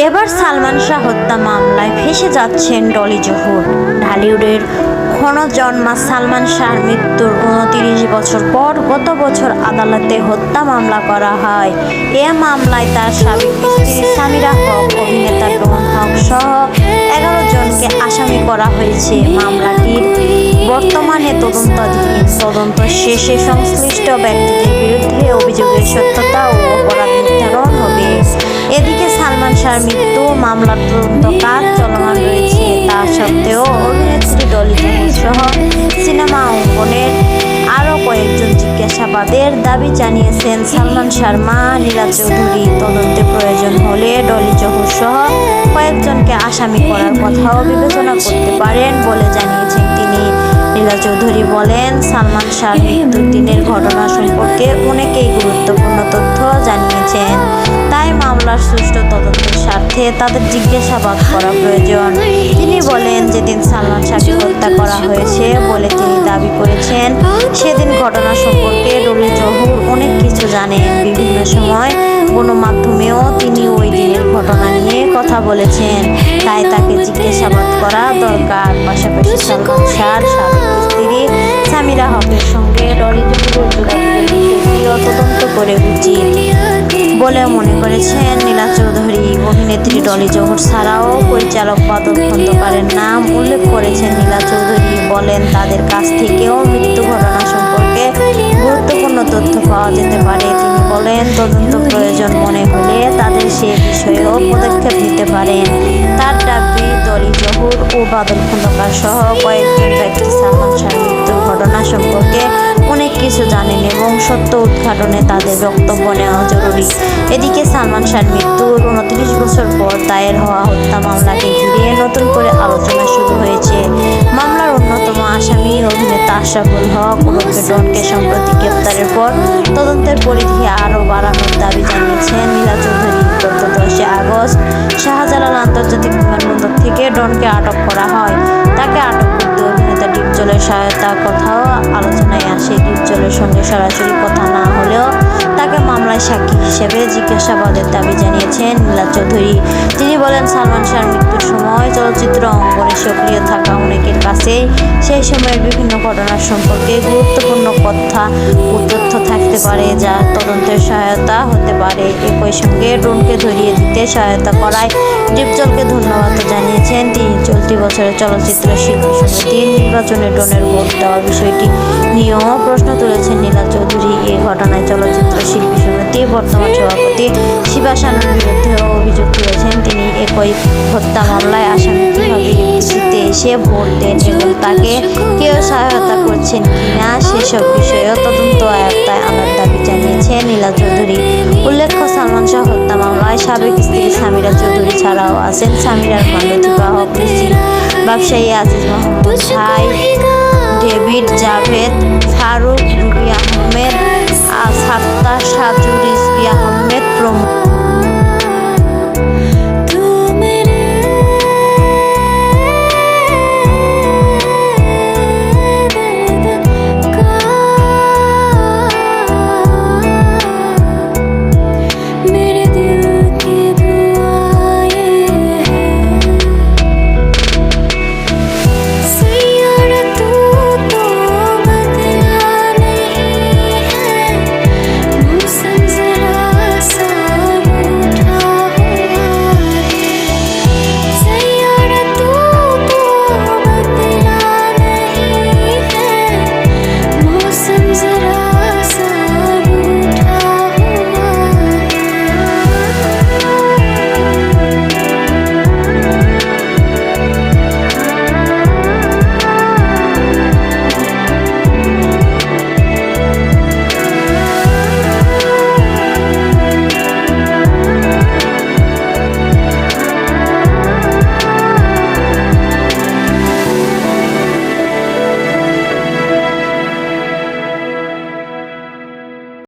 এবার সালমান শাহ হত্যা মামলায় ফেঁসে যাচ্ছেন ডলি জহুর। ঢালিউডের ক্ষণজন্মা সালমান শাহর মৃত্যুর 29 বছর পর গত বছর আদালতে হত্যা মামলা করা হয়। এ মামলায় তার সাবেক স্ত্রী সামিরা হক, অভিনেতা ডন হক সহ 11 জনকে আসামি করা হয়েছে। মামলাটির বর্তমানে তদন্তাধীন। তদন্ত শেষে সংশ্লিষ্ট ব্যক্তিদের বিরুদ্ধে অভিযোগের সত্যতা ও অপরাধ নির্ধারণ হবে। এদিকে সালমান শাহর মৃত্যু মামলার তদন্ত কাজ চলমান রয়েছে। তা সত্ত্বেও অভিনেত্রী ডলি জহুর সহ সিনেমা অঙ্গনের আরও কয়েকজন জিজ্ঞাসাবাদের দাবি জানিয়েছেন সালমান শাহর মা নীলা চৌধুরী। তদন্তে প্রয়োজন হলে ডলি জহুর সহ কয়েকজনকে আসামি করার কথাও বিবেচনা করতে পারেন বলে জানিয়েছেন তিনি। নীলা চৌধুরী বলেন, সালমান শাহর মৃত্যুর দিনের ঘটনা সম্পর্কে অনেকেই গুরুত্বপূর্ণ তথ্য জানিয়েছেন। তাই মামলার সুষ্ঠু তদন্তের স্বার্থে তাদের জিজ্ঞাসাবাদ করা প্রয়োজন। তিনি বলেন, যেদিন সালমান শাহকে হত্যা করা হয়েছে বলে তিনি দাবি করেছেন, সেদিন ঘটনা সম্পর্কে ডলি জহুর অনেক কিছু জানেন। বিভিন্ন সময় গণমাধ্যমেও তিনি ওই দিনের ঘটনা নিয়ে কথা বলেছেন। তাই তাকে জিজ্ঞাসাবাদ করা দরকার। পাশাপাশি সালমান শাহর সাবেক স্ত্রী সামিরা হকের সঙ্গে ডলি জহুরের যোগাযোগের বিষয়টিও তদন্ত করে উচিত বলে মনে করেছেন নীলা চৌধুরী। অভিনেত্রী ডলি জহুর ছাড়াও পরিচালক বাদল খন্দকারের নাম উল্লেখ করেছেন নীলা চৌধুরী। বলেন, তাদের কাছ থেকেও মৃত্যু ঘটনা সম্পর্কে গুরুত্বপূর্ণ তথ্য পাওয়া যেতে পারে। তিনি বলেন, তদন্ত প্রয়োজন মনে হলে তাদের সে বিষয়েও পদক্ষেপ নিতে পারেন। তার দাবি, ডলি জহুর ও বাদল খন্দকার সহ কয়েকজন ব্যক্তি সালমান শাহর মৃত্যুর ঘটনা সম্পর্কে অনেক কিছু জানেন এবং সত্য উদ্ঘাটনে তাদের বক্তব্য নেওয়া জরুরি। এদিকে সালমান শাহর মৃত্যুর 29 বছর পর দায়ের হওয়া হত্যা মামলাকে ঘিরে নতুন করে আলোচনা শুরু হয়েছে। মামলার অন্যতম আসামি অভিনেতা আশরাফুল হক ওরফে ডনকে সম্প্রতি গ্রেপ্তারের পর তদন্তের পরিধি আরও বাড়ানোর দাবি জানিয়েছেন নীলা চৌধুরী। গত 10 আগস্ট শাহজালাল আন্তর্জাতিক বিমানবন্দর থেকে ডনকে আটক করা হয়। তাকে আটক করতে অভিনেতা ডিপজলের সহায়তার কথাও আলোচনায় আসে। ডিপজলের সঙ্গে সরাসরি কথা না হলেও তাকে মামলায় সাক্ষী হিসেবে জিজ্ঞাসাবাদের দাবি জানিয়েছেন নীলা চৌধুরী। তিনি বলেন, সালমান শাহর মৃত্যুর সময় চলচ্চিত্র অঙ্গনে সক্রিয় থাকা অনেকের কাছে সেই সময়ের বিভিন্ন ঘটনার সম্পর্কে গুরুত্বপূর্ণ কথা ও তথ্য থাকতে পারে, যা তদন্তের সহায়তা হতে পারে। একই সঙ্গে ডনকে ধরিয়ে দিতে সহায়তা করায় ডিপজলকে ধন্যবাদ জানিয়েছেন তিনি। চলতি বছরের চলচ্চিত্র শিল্পী সমিতির নির্বাচনে ডনের ভোট দেওয়ার বিষয়টি নিয়েও প্রশ্ন তুলেছেন নীলা চৌধুরী। এই ঘটনায় চলচ্চিত্র শিল্পী সমিতির বর্তমান সভাপতি শিবা সানুর বিরুদ্ধেও অভিযোগ তুলেছেন তিনি। একই হত্যা মামলায় আসামি কিভাবে ইউপিসিতে এসে ভোট দেন এবং তাকে কেউ সহায়তা করছেন কিনা সেসব বিষয়েও তদন্ত আয়ত্তায় আনার দাবি জানিয়েছেন নীলা চৌধুরী। উল্লেখ্য, সালমান শাহ হত্যা মামলায় সাবেক স্ত্রী সামিরা চৌধুরী ছাড়াও আছেন সামিরার বান্ধবী হক ঋষি, ব্যবসায়ী আজিজ মোহাম্মদ ভাই, ডেভিড জাভেদ, ফারুক, রুবি আহমেদ, সাত্তার, সাজু, রিজভী আহমেদ প্রমুখ।